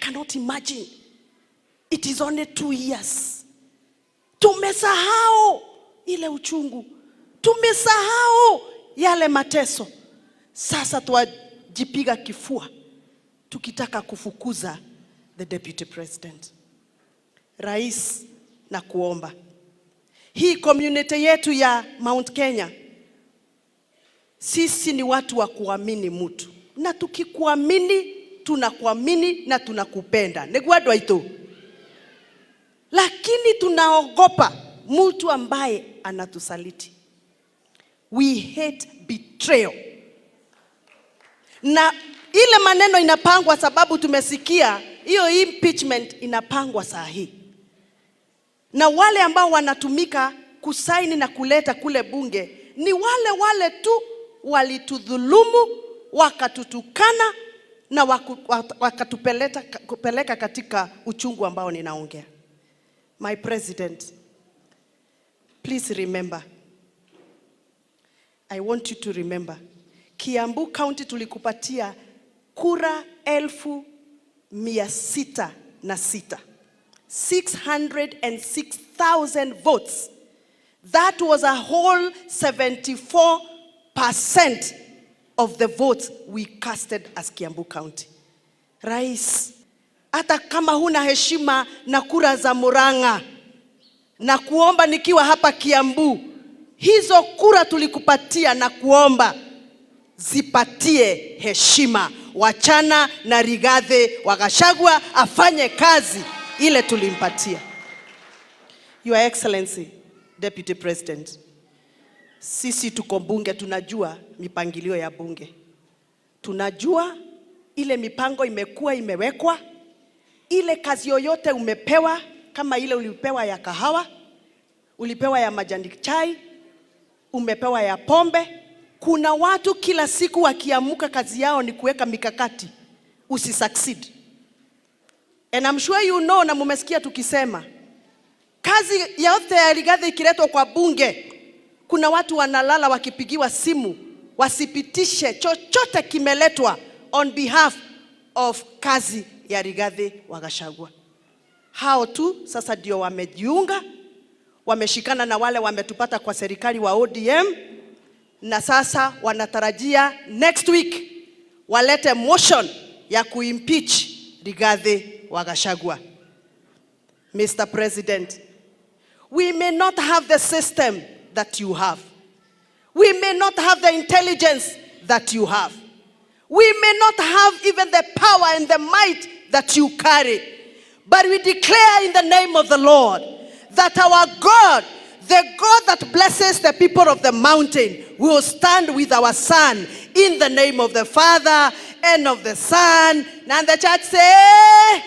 cannot imagine. It is only 2 years. Tumesahau ile uchungu. Tumesahau yale mateso. Sasa tuwajipiga kifua tukitaka kufukuza the deputy president. Rais, na kuomba, hii community yetu ya Mount Kenya, sisi ni watu wa kuamini mtu, na tukikuamini tunakuamini na tunakupenda. Negwadwa ito. Lakini tunaogopa mtu ambaye anatusaliti. We hate betrayal. Na ile maneno inapangwa sababu tumesikia hiyo impeachment inapangwa saa hii. Na wale ambao wanatumika kusaini na kuleta kule bunge ni wale tu walitudhulumu, wakatutukana na wakatupeleka katika uchungu ambao ninaongea. My president, please remember. I want you to remember. Kiambu County tulikupatia kura 606. 606,000 votes. That was a whole 74% of the votes we casted as Kiambu County. Rais, hata kama huna heshima na kura za Murang'a, na kuomba nikiwa hapa Kiambu, hizo kura tulikupatia na kuomba zipatie heshima. Wachana na Rigathi wa Gachagua afanye kazi ile tulimpatia. Your Excellency, Deputy President, sisi tuko bunge, tunajua mipangilio ya bunge. Tunajua ile mipango imekuwa imewekwa, ile kazi yoyote umepewa, kama ile ulipewa ya kahawa, ulipewa ya majani chai, umepewa ya pombe. Kuna watu kila siku wakiamuka kazi yao ni kuweka mikakati usisucceed. And I'm sure you know, na mumesikia tukisema kazi yote ya Rigathi ikiletwa kwa bunge, kuna watu wanalala wakipigiwa simu wasipitishe chochote kimeletwa on behalf of kazi ya Rigathi wa Gachagua. Hao tu sasa ndio wamejiunga, wameshikana na wale wametupata kwa serikali wa ODM, na sasa wanatarajia next week walete motion ya kuimpeach Rigathi wa Gachagua. Mr. President, we may not have the system that you have. We may not have the intelligence that you have. We may not have even the power and the might that you carry. But we declare in the name of the Lord that our God, the God that blesses the people of the mountain, will stand with our son in the name of the Father and of the Son. And the church say,